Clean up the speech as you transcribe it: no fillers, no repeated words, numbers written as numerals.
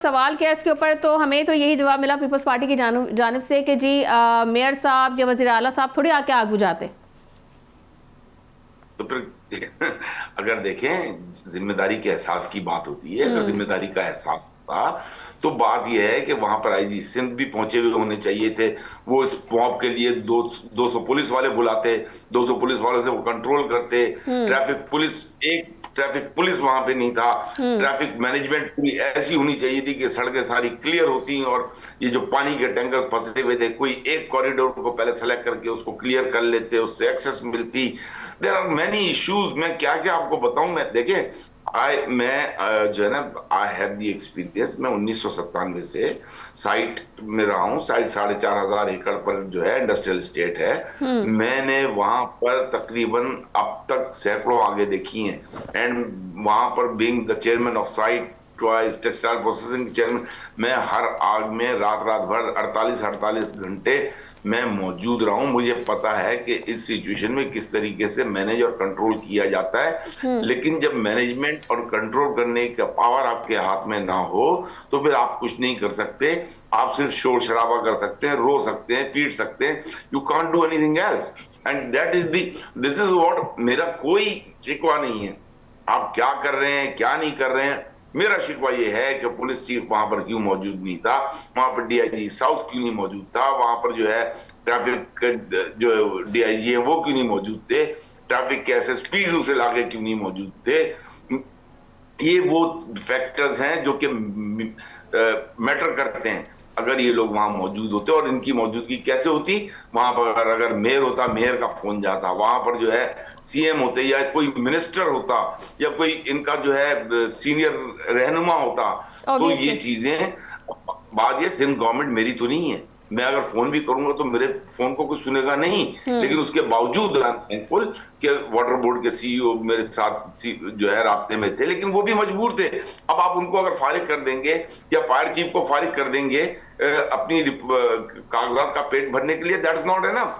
सवाल किया इसके ऊपर तो हमें तो यही जवाब मिला पीपल्स पार्टी की जानिब से कि जी मेयर साहब या वजीर आला साहब थोड़ी आके आग बुझाते। तो फिर अगर देखें, जिम्मेदारी के एहसास की बात होती है। अगर हम्म। जिम्मेदारी का एहसास होता तो बात यह है कि वहां पर आईजी सिंध भी पहुंचे हुए होने चाहिए थे। वो इस मॉब के लिए 200 पुलिस वाले बुलाते, 200 पुलिस वालों से वो कंट्रोल करते। हम्म। ट्रैफिक पुलिस, एक ट्रैफिक पुलिस वहां पे नहीं था। हम्म। ट्रैफिक मैनेजमेंट पूरी ऐसी होनी चाहिए थी कि सड़कें सारी क्लियर होती, और ये जो पानी के टैंकर्स फंसे हुए थे, कोई एक कॉरिडोर को पहले सेलेक्ट करके उसको क्लियर कर लेते, उससे एक्सेस मिलती। There are many issues. मैं क्या क्या आपको बताऊं। मैं देखें, जो है ना, आई हैव द एक्सपीरियंस। मैं 1997 से साइट में रहा हूँ। साइट 4,500 एकड़ पर जो है इंडस्ट्रियल स्टेट है। हम्म। मैंने वहां पर तकरीबन अब तक सैकड़ों आगे देखी हैं। एंड वहां पर being the chairman of site, twice textile processing chairman, मैं हर आग में रात रात भर 48-48 घंटे मैं मौजूद रहा हूं। मुझे पता है कि इस सिचुएशन में किस तरीके से मैनेज और कंट्रोल किया जाता है। हम्म। लेकिन जब मैनेजमेंट और कंट्रोल करने का पावर आपके हाथ में ना हो तो फिर आप कुछ नहीं कर सकते। आप सिर्फ शोर शराबा कर सकते हैं, रो सकते हैं, पीट सकते हैं। You can't do anything else. And that is the, this is what. मेरा कोई शिकवा नहीं है आप क्या कर रहे हैं क्या नहीं कर रहे हैं। मेरा शिकवा ये है कि पुलिस चीफ वहां पर क्यों मौजूद नहीं था, वहां पर डीआईजी साउथ क्यों नहीं मौजूद था, वहां पर जो है ट्रैफिक जो डीआईजी है वो क्यों नहीं मौजूद थे, ट्रैफिक के एसएसपी उसे लाके क्यों नहीं मौजूद थे। ये वो फैक्टर्स हैं जो कि मैटर करते हैं। अगर ये लोग वहां मौजूद होते, और इनकी मौजूदगी कैसे होती, वहां पर अगर मेयर होता, मेयर का फोन जाता, वहां पर जो है सीएम होते या कोई मिनिस्टर होता या कोई इनका जो है सीनियर रहनुमा होता, तो ये ऑब्वियसली। चीजें। बात ये सिंध गवर्नमेंट मेरी तो नहीं है। मैं अगर फोन भी करूंगा तो मेरे फोन को कुछ सुनेगा नहीं। हम्म। लेकिन उसके बावजूद आई एम थैंकफुल कि वाटर बोर्ड के सीईओ मेरे साथ जो है रास्ते में थे, लेकिन वो भी मजबूर थे। अब आप उनको अगर फारिग कर देंगे या फायर चीफ को फारिग कर देंगे अपनी कागजात का पेट भरने के लिए, दैट्स नॉट एनफ।